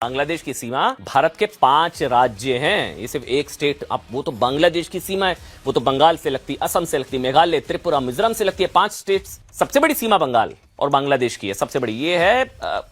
बांग्लादेश की सीमा भारत के 5 राज्य हैं। ये सिर्फ एक स्टेट, अब वो तो बांग्लादेश की सीमा है, वो तो बंगाल से लगती, असम से लगती, मेघालय, त्रिपुरा, मिजोरम से लगती है। 5 स्टेट्स। सबसे बड़ी सीमा बंगाल और बांग्लादेश की है, सबसे बड़ी ये है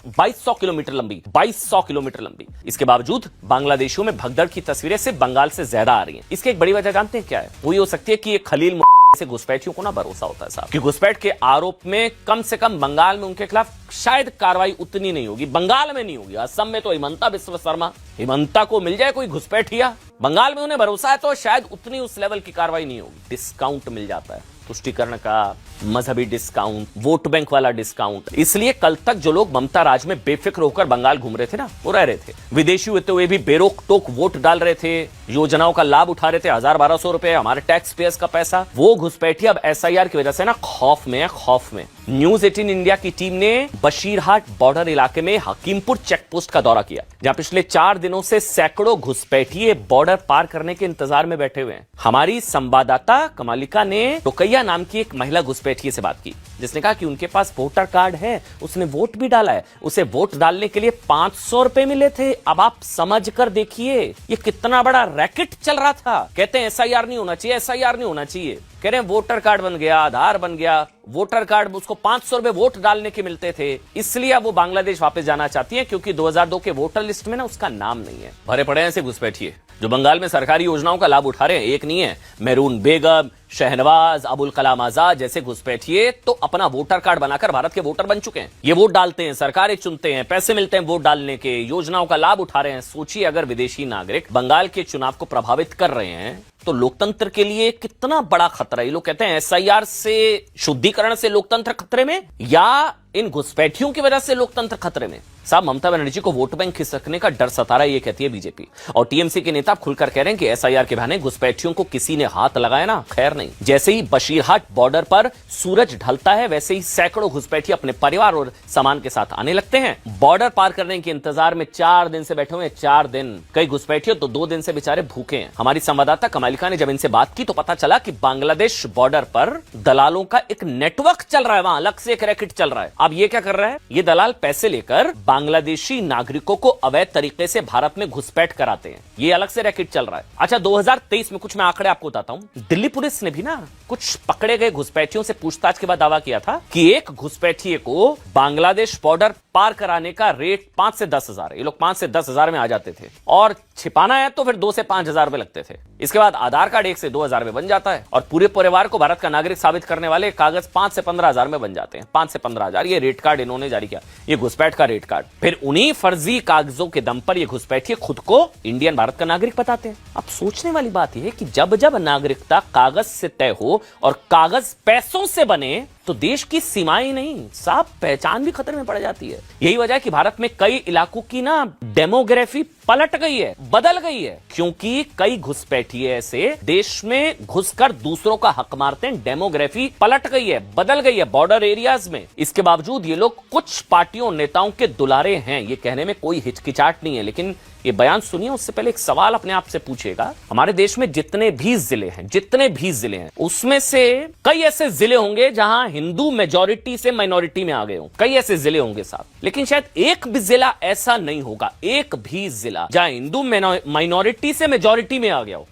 2200 किलोमीटर लंबी, 2200 किलोमीटर लंबी। इसके बावजूद बांग्लादेशियों में भगदड़ की तस्वीरें सिर्फ बंगाल से ज्यादा आ रही हैं। इसकी एक बड़ी वजह जानते हैं क्या है? वो ये हो सकती है कि ये खलील से घुसपैठियों को ना भरोसा होता है साहब कि घुसपैठ के आरोप में कम से कम बंगाल में उनके खिलाफ शायद कार्रवाई उतनी नहीं होगी, बंगाल में नहीं होगी। असम में तो हिमंता बिस्वा शर्मा, हिमंता को मिल जाए कोई घुसपैठिया, बंगाल में उन्हें भरोसा है तो शायद उतनी उस लेवल की कार्रवाई नहीं होगी। डिस्काउंट मिल जाता है, तुष्टीकरण का, मजहबी डिस्काउंट, वोट बैंक वाला डिस्काउंट। इसलिए कल तक जो लोग ममता राज में बेफिक्र होकर बंगाल घूम रहे थे ना, वो रह रहे थे। विदेशी होते हुए भी बेरोक टोक वोट डाल रहे थे, योजनाओं का लाभ उठा रहे थे, 1000-1200 रुपए हमारे टैक्स पेयर्स का पैसा। वो घुसपैठी अब SIR की वजह से ना खौफ में है, खौफ में। न्यूज 18 इंडिया की टीम ने बशीरहाट बॉर्डर इलाके में हकीमपुर चेकपोस्ट का दौरा किया, जहां पिछले 4 दिनों से सैकड़ों घुसपैठिए बॉर्डर पार करने के इंतजार में बैठे हुए हैं। हमारी संवाददाता कमालिका ने टोकैया नाम की एक महिला घुसपैठिए से बात की, जिसने कहा कि उनके पास वोटर कार्ड है, उसने वोट भी डाला है, उसे वोट डालने के लिए 500 रुपए मिले थे। अब आप समझ कर देखिए ये कितना बड़ा रैकेट चल रहा था। कहते हैं SIR नहीं होना चाहिए, SIR नहीं होना चाहिए। कह रहे हैं वोटर कार्ड बन गया, आधार बन गया, वोटर कार्ड, उसको 500 रुपए वोट डालने के मिलते थे, इसलिए अब वो बांग्लादेश वापस जाना चाहती है क्योंककि 2002 के वोटर लिस्ट में ना उसका नाम नहीं है। भरे पड़े हैं ऐसे घुसपैठिए जो बंगाल में सरकारी योजनाओं का लाभ उठा रहे हैं। एक नहीं है, मेरून बेगम, शहनवाज, अबुल कलाम आजाद जैसे घुसपैठिए तो अपना वोटर कार्ड बनाकर भारत के वोटर बन चुके हैं। ये वोट डालते हैं, सरकारें चुनते हैं, पैसे मिलते हैं वोट डालने के, योजनाओं का लाभ उठा रहे हैं। सोचिए अगर विदेशी नागरिक बंगाल के चुनाव को प्रभावित कर रहे हैं तो लोकतंत्र के लिए कितना बड़ा खतरा है। ये लोग कहते हैं SIR से, शुद्धिकरण से लोकतंत्र खतरे में या इन घुसपैठियों की वजह से लोकतंत्र खतरे में। साहब ममता बनर्जी को वोट बैंक खिसकने का डर सता रहा है, ये कहती है बीजेपी। और TMC के नेता खुलकर कह रहे हैं कि SIR के बहाने घुसपैठियों को किसी ने हाथ लगाया ना, खैर नहीं। जैसे ही बशीरहाट बॉर्डर पर सूरज ढलता है वैसे ही सैकड़ों घुसपैठी अपने परिवार और सामान के साथ आने लगते हैं। बॉर्डर पार करने के इंतजार में 4 दिन से बैठे हुए हैं, 4 दिन। कई घुसपैठियों तो 2 दिन से बेचारे भूखे हैं। हमारी संवाददाता कमालिका ने जब इनसे बात की तो पता चला कि बांग्लादेश बॉर्डर पर दलालों का एक नेटवर्क चल रहा है, वहां अलग से एक रैकेट चल रहा है। अब ये क्या कर रहा है? ये दलाल पैसे लेकर बांग्लादेशी नागरिकों को अवैध तरीके से भारत में घुसपैठ कराते हैं। ये अलग से रैकेट चल रहा है। अच्छा 2023 में कुछ मैं आंकड़े आपको बताता हूं। दिल्ली पुलिस ने भी ना कुछ पकड़े गए घुसपैठियों से पूछताछ के बाद दावा किया था कि एक घुसपैठिए को बांग्लादेश बॉर्डर पार कराने का रेट 5 से 10 हजार है। ये लोग 5 से 10 हजार में आ जाते थे और छिपाना है तो फिर 2 से 5 हजार रुपए लगते थे। इसके बाद आधार कार्ड 1 से 2 हजार में बन जाता है और पूरे परिवार को भारत का नागरिक साबित करने वाले कागज 5 से 15 हजार में बन जाते हैं। 5 से 15 हजार ये रेट कार्ड इन्होंने जारी किया, ये घुसपैठ का रेट कार्ड। फिर उन्हीं फर्जी कागजों के दम पर ये घुसपैठिए खुद को इंडियन, भारत का नागरिक बताते हैं। अब सोचने वाली बात यह है कि जब जब नागरिकता कागज से तय हो और कागज पैसों से बने तो देश की सीमाएं नहीं, साफ पहचान भी खतरे में पड़ जाती है। यही वजह है कि भारत में कई इलाकों की ना डेमोग्राफी पलट गई है, बदल गई है, क्योंकि कई घुसपैठिए ऐसे देश में घुसकर दूसरों का हक मारते हैं। डेमोग्राफी पलट गई है, बदल गई है बॉर्डर एरियाज में। इसके बावजूद ये लोग कुछ पार्टियों, नेताओं के दुलारे हैं, ये कहने में कोई हिचकिचाहट नहीं है। लेकिन ये बयान सुनिए, उससे पहले एक सवाल अपने आप से पूछिएगा। हमारे देश में जितने भी जिले हैं, उसमें से कई ऐसे जिले होंगे जहां हिंदू मेजॉरिटी से माइनॉरिटी में आ गए हों। कई ऐसे जिले होंगे साहब, लेकिन शायद एक भी जिला ऐसा नहीं होगा, एक भी जिला जहां हिंदू माइनॉरिटी से मेजॉरिटी में आ गया हो।